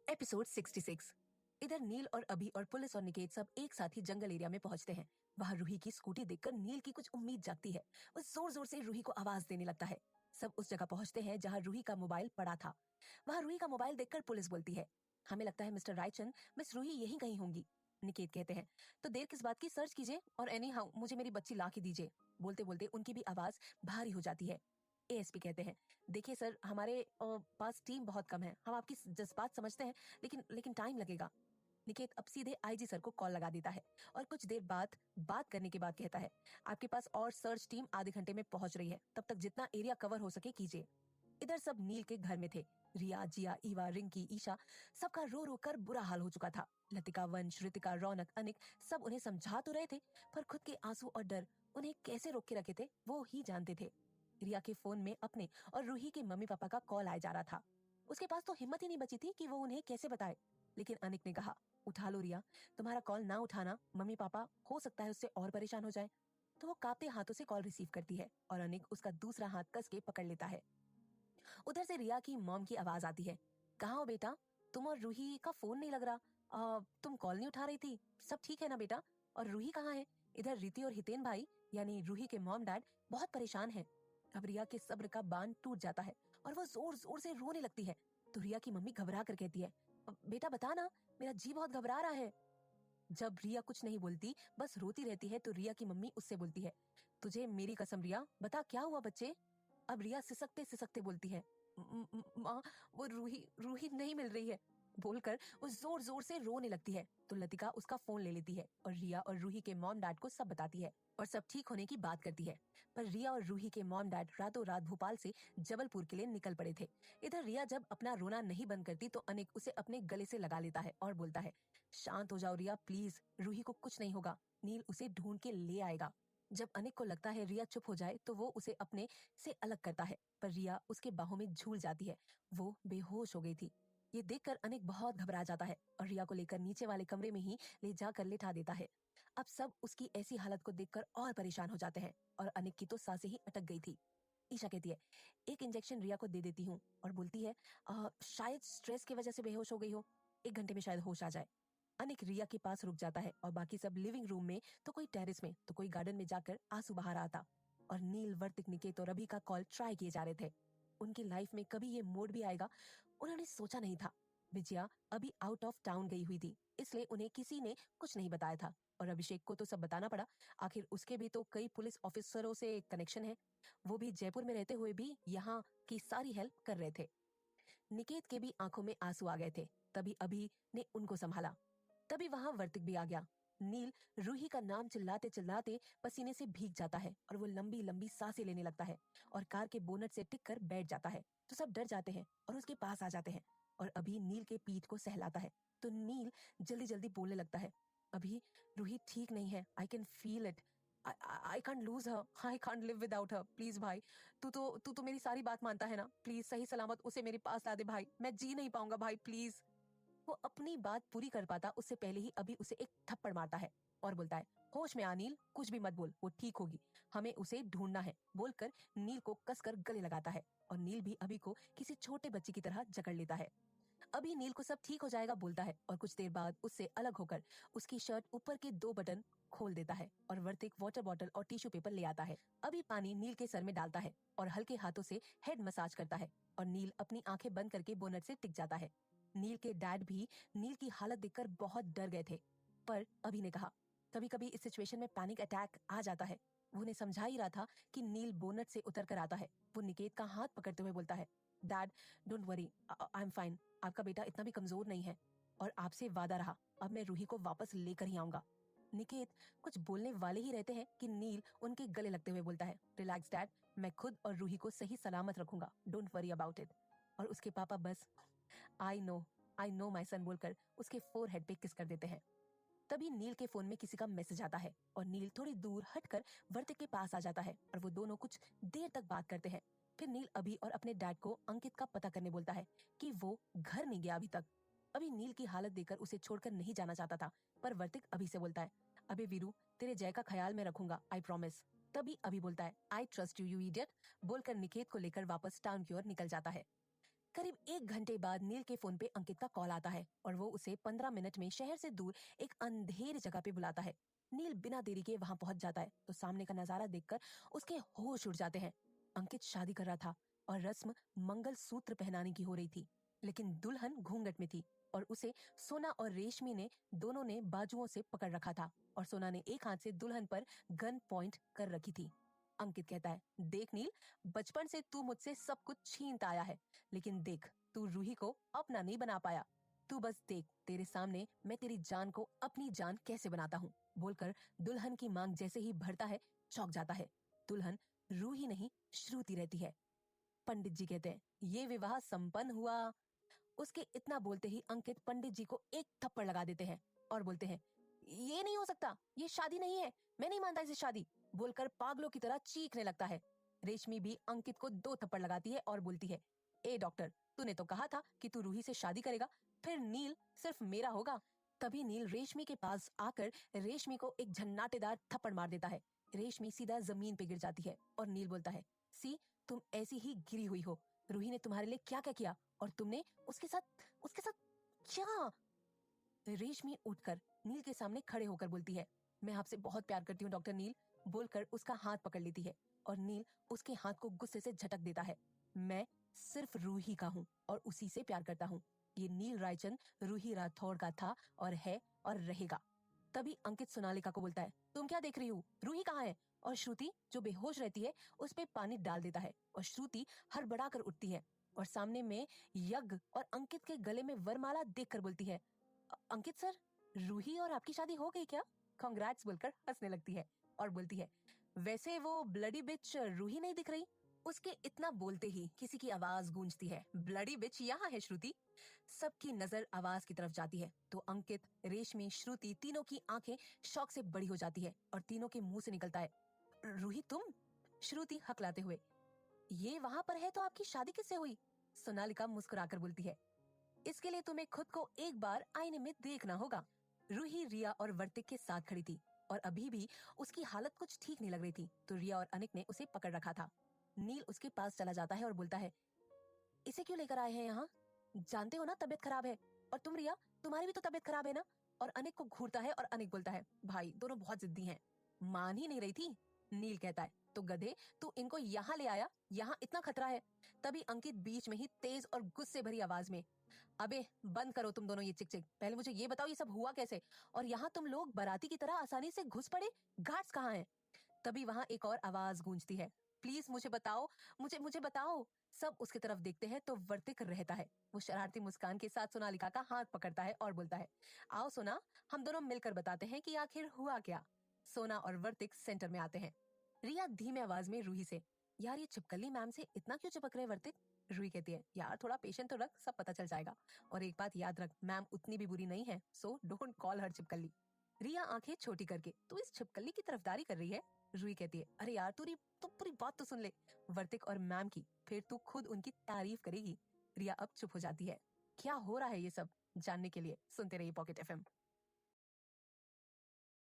Episode 66। इधर नील और अभी और पुलिस और निकेत सब एक साथ ही जंगल एरिया में पहुंचते हैं। वहाँ रूही की स्कूटी देखकर नील की कुछ उम्मीद जागती है। वो जोर जोर से रूही को आवाज देने लगता है। सब उस जगह पहुंचते हैं जहाँ रूही का मोबाइल पड़ा था। वहाँ रूही का मोबाइल देखकर पुलिस बोलती है, हमें लगता है मिस्टर रायचंद, मिस रूही यहीं कहीं होंगी। निकेत कहते हैं, तो देर किस बात की, सर्च कीजिए और एनी हाउ मुझे मेरी बच्ची ला के दीजिए। बोलते बोलते उनकी भी आवाज भारी हो जाती है। एएसपी कहते हैं, देखिए सर, हमारे पास टीम बहुत कम है, हम आपकी जज्बात समझते हैं, लेकिन टाइम लगेगा। निकेत अब सीधे आईजी सर को कॉल लगा देता है और कुछ देर बाद बात करने के बाद कहता है, आपके पास और सर्च टीम आधे घंटे में पहुंच रही है, तब तक जितना एरिया कवर हो सके कीजिए। इधर सब नील के घर में थे। रिया, जिया, ईवा, रिंकी, ईशा, सबका रो रो कर बुरा हाल हो चुका था। लतिका, वंश, ऋतिका, रौनक, अनिक सब उन्हें समझा तो रहे थे, पर खुद के आंसू और डर उन्हें कैसे रोक के रखे थे वो ही जानते थे। रिया के फोन में अपने और रूही के मम्मी पापा का कॉल आया जा रहा था। उसके पास तो हिम्मत ही नहीं बची थी कि वो उन्हें कैसे बताए, लेकिन अनिक ने कहा, उठा लो रिया, तुम्हारा कॉल ना उठाना मम्मी पापा हो सकता है उससे और परेशान हो जाए। तो वो कांपते हाथों से कॉल रिसीव करती है और अनिक उसका दूसरा हाथ कस के पकड़ लेता है। उधर से रिया की मॉम की आवाज आती है, कहाँ हो बेटा, तुम और रूही का फोन नहीं लग रहा, तुम कॉल नहीं उठा रही थी, सब ठीक है ना बेटा, और रूही कहाँ है? इधर रीति और हितेन भाई यानी रूही के मॉम डैड बहुत परेशान हैं। अब रिया के सब्र का बांध टूट जाता है और वो जोर जोर से रोने लगती है। तो रिया की मम्मी घबरा कर कहती है, बेटा बता ना, मेरा जी बहुत घबरा रहा है। जब रिया कुछ नहीं बोलती, बस रोती रहती है, तो रिया की मम्मी उससे बोलती है, तुझे मेरी कसम रिया, बता क्या हुआ बच्चे? अब रिया सिसकते सिसकते बोलती है, माँ, वो रूही रूही नहीं मिल रही है। बोलकर वो जोर जोर से रोने लगती है। तो लतिका उसका फोन ले लेती है और रिया और रूही के मॉम डैड को सब बताती है और सब ठीक होने की बात करती है। पर रिया और रूही के मॉम डैड रातों रात भोपाल से जबलपुर के लिए निकल पड़े थे। इधर रिया जब अपना रोना नहीं बंद करती तो अनिक उसे अपने गले से लगा लेता है और बोलता है, शांत हो जाओ रिया प्लीज, रूही को कुछ नहीं होगा, नील उसे ढूंढ के ले आएगा। जब अनिक को लगता है रिया चुप हो जाए तो वो उसे अपने से अलग करता है, पर रिया उसके बाहों में झूल जाती है। वो बेहोश हो गई थी। ये देखकर अनिक बहुत घबरा जाता है और रिया को लेकर नीचे वाले कमरे में ही ले जाकर लिटा देता है। अब सब उसकी ऐसी हालत को देखकर और परेशान हो जाते हैं और अनिक की तो सांसें ही अटक गई थी। ईशा कहती है, एक इंजेक्शन रिया को दे देती हूँ, और बोलती है, शायद स्ट्रेस की वजह से बेहोश हो गई हो, 1 घंटे में शायद होश आ जाए। अनिक रिया के पास रुक जाता है और बाकी सब लिविंग रूम में, तो कोई टेरेस में, तो कोई गार्डन में जाकर आंसू बहा रहा था। और नील, वर्तिक, निकेत और अभी का कॉल ट्राई किए जा रहे थे। उनकी लाइफ में कभी ये मोड भी आएगा उन्होंने सोचा नहीं था। विजया अभी आउट ऑफ टाउन गई हुई थी, इसलिए उन्हें किसी ने कुछ नहीं बताया था और अभिषेक को तो सब बताना पड़ा। आखिर उसके भी तो कई पुलिस ऑफिसरों से कनेक्शन है, वो भी जयपुर में रहते हुए भी यहाँ की सारी हेल्प कर रहे थे। निकेत के भी आंखों में आंसू आ गए थे, तभी अभी ने उनको संभाला। तभी वहां वर्तिक भी आ गया। नील रूही का नाम चिल्लाते चिल्लाते पसीने से भीग जाता है और वो लंबी लंबी सांसें लेने लगता है और कार के बोनट से टिक कर बैठ जाता है। तो सब डर जाते हैं और उसके पास आ जाते हैं और अभी नील के पीठ को सहलाता है। तो नील जल्दी जल्दी बोलने लगता है, अभी रूही ठीक नहीं है, I can feel it, I can't lose her, I can't live without her, please भाई, तू तो मेरी सारी बात मानता है ना, प्लीज सही सलामत उसे मेरे पास ला दे भाई, मैं जी नहीं पाऊंगा भाई प्लीज। वो अपनी बात पूरी कर पाता उससे पहले ही अभी उसे एक थप्पड़ मारता है और बोलता है, होश में आ नील, कुछ भी मत बोल, वो ठीक होगी, हमें उसे ढूंढना है, बोलकर नील को कसकर गले लगाता है और नील भी अभी को किसी छोटे बच्चे की तरह जकड़ लेता है। अभी नील को सब ठीक हो जाएगा बोलता है और कुछ देर बाद उससे अलग होकर उसकी शर्ट ऊपर के 2 बटन खोल देता है और वर्तिक वाटर बॉटल और टिश्यू पेपर ले आता है। अभी पानी नील के सर में डालता है और हल्के हाथों से हेड मसाज करता है और नील अपनी आंखें बंद करके बोनट से टिक जाता है। नील के डैड भी नील की हालत देखकर बहुत डर गए थे, पर अभी ने कहा, कभी कभी इस सिचुएशन में पैनिक अटैक आ जाता है। वो उन्हें समझा ही रहा था कि नील बोनट से उतर कर आता है। वो निकेत का हाथ पकड़ते हुए बोलता है, dad don't worry, I am fine, आपका बेटा इतना भी कमजोर नहीं है और आपसे वादा रहा, अब मैं रूही को वापस लेकर ही आऊंगा। निकेत कुछ बोलने वाले ही रहते हैं कि नील उनके गले लगते हुए बोलता है, रिलैक्स डैड, मैं खुद और रूही को सही सलामत रखूंगा, डोंट वरी अबाउट इट। और उसके पापा बस आई नो माई सन बोलकर उसके फोरहेड पे किस कर देते हैं। तभी नील के फोन में किसी का मैसेज आता है और नील थोड़ी दूर हटकर वर्तिक के पास आ जाता है और वो दोनों कुछ देर तक बात करते हैं। फिर नील अभी और अपने डैड को अंकित का पता करने बोलता है कि वो घर नहीं गया अभी तक। अभी नील की हालत देखकर उसे छोड़कर नहीं जाना चाहता था, पर वर्तिक अभी से बोलता है, अबे वीरू, तेरे जय का ख्याल में रखूंगा, आई प्रॉमिस। तभी अभी बोलता है, I trust you you idiot, बोलकर निकेत को लेकर वापस टाउन की ओर निकल जाता है। करीब 1 घंटे बाद नील के फोन पे अंकित का कॉल आता है और वो उसे 15 मिनट में शहर से दूर एक अंधेरी जगह पे बुलाता है। नील बिना देरी के वहां पहुंच जाता है तो सामने का नजारा देखकर उसके होश उड़ जाते हैं। अंकित शादी कर रहा था और रस्म मंगल सूत्र पहनाने की हो रही थी, लेकिन दुल्हन घूंघट में थी और उसे सोना और रेशमी ने दोनों ने बाजुओं से पकड़ रखा था और सोना ने एक हाथ से दुल्हन पर गन पॉइंट कर रखी थी। अंकित कहता है, देख नील, बचपन से तू मुझसे सब कुछ छीनता आया है, लेकिन देख तू रूही को अपना नहीं बना पाया। तू बस देख, तेरे सामने मैं तेरी जान को अपनी जान कैसे बनाता हूँ, बोलकर दुल्हन की मांग जैसे ही भरता है चौंक जाता है। दुल्हन रूही नहीं श्रुति रहती है। पंडित जी कहते हैं, ये विवाह संपन्न हुआ। उसके इतना बोलते ही अंकित पंडित जी को एक थप्पड़ लगा देते हैं और बोलते हैं, ये नहीं हो सकता, ये शादी नहीं है, मैं नहीं मानता इसे शादी, बोलकर पागलों की तरह चीखने लगता है। रेशमी भी अंकित को 2 थप्पड़ लगाती है और बोलती है, ए डॉक्टर, तूने तो कहा था कि तू रूही से शादी करेगा, फिर नील सिर्फ मेरा होगा। तभी नील रेशमी के पास आकर रेशमी को एक झन्नाटेदार थप्पड़ मार देता है। रेशमी सीधा जमीन पे गिर जाती है और नील बोलता है, सी, तुम ऐसी ही गिरी हुई हो। रूही ने तुम्हारे लिए क्या क्या किया और तुमने उसके साथ क्या? रेशमी उठकर नील के सामने खड़े होकर बोलती है, मैं आपसे बहुत प्यार करती हूँ डॉक्टर नील, बोलकर उसका हाथ पकड़ लेती है और नील उसके हाथ को गुस्से से झटक देता है। मैं सिर्फ रूही का हूँ और उसी से प्यार करता हूँ। ये नील रायचंद रूही राठौड़ का था और है और रहेगा। तभी अंकित सोनालिका को बोलता है, तुम क्या देख रही हो, रूही कहाँ है? और श्रुति जो बेहोश रहती है उस पे पानी डाल देता है और श्रुति हड़बड़ा कर उठती है और सामने में यज्ञ और अंकित के गले में वरमाला देखकर बोलती है, अंकित सर, रूही और आपकी शादी हो गई क्या? कांग्रेट्स बोलकर हंसने लगती है और बोलती है, वैसे वो ब्लडी बिच रूही नहीं दिख रही। उसके इतना बोलते ही किसी की आवाज गूंजती है, ब्लडी बिच यहाँ है श्रुति। सबकी नजर आवाज की तरफ जाती है तो अंकित, रेशमी, श्रुति तीनों की आंखें शौक से बड़ी हो जाती है और तीनों के मुंह से निकलता है, रूही तुम? श्रुति हकलाते हुए, ये वहां पर है तो आपकी शादी किससे हुई? सोनालिका मुस्कुराकर बोलती है, इसके लिए तुम्हें खुद को एक बार आईने में देखना होगा। रूही रिया और वर्तिक के साथ खड़ी थी और अभी भी उसकी हालत कुछ ठीक नहीं लग रही थी तो रिया और अनिक ने उसे पकड़ रखा था। नील उसके पास चला जाता है और बोलता है, इसे क्यों लेकर आए हैं यहाँ? जानते हो ना तबीयत खराब है। और तुम रिया, तुम्हारी भी तो तबीयत खराब है ना? और अनिक को घूरता है और अनिक बोलता है, भाई दोनों बहुत जिद्दी हैं, मान ही नहीं रही थी। नील कहता है, तो गधे, तू इनको यहाँ ले आया, यहाँ इतना खतरा है। तभी अंकित बीच में ही तेज और गुस्से भरी आवाज में, अबे बंद करो तुम दोनों ये चिक चिक, पहले मुझे ये बताओ ये सब हुआ कैसे, और यहाँ तुम लोग बाराती की तरह आसानी से घुस पड़े, गार्ड्स कहाँ हैं? तभी वहां एक और आवाज गूंजती है, प्लीज मुझे बताओ, मुझे मुझे बताओ। सब उसकी तरफ देखते हैं तो वर्तिक रहता है। वो शरारती मुस्कान के साथ सोनालिका का हाथ पकड़ता है और बोलता है, आओ सोना, हम दोनों मिलकर बताते हैं कि आखिर हुआ क्या। सोना और वर्तिक सेंटर में आते हैं। रिया धीमे आवाज में रूही से, यार ये छिपकली मैम से इतना क्यों चिपक रहे वर्तिक? रूही कहती है, यार थोड़ा पेशेंस तो रख, सब पता चल जाएगा। और एक बात याद रख, मैम उतनी भी बुरी नहीं है, सो डोंट कॉल हर छिपकली। रिया आंखें छोटी करके, तू इस छिपकली की तरफदारी कर रही है? रूही कहती है, अरे यार तू पूरी बात तो सुन ले, वर्तिक और मैम की, फिर तू खुद उनकी तारीफ करेगी। रिया अब चुप हो जाती है। क्या हो रहा है ये सब जानने के लिए सुनते रहिए पॉकेट एफएम।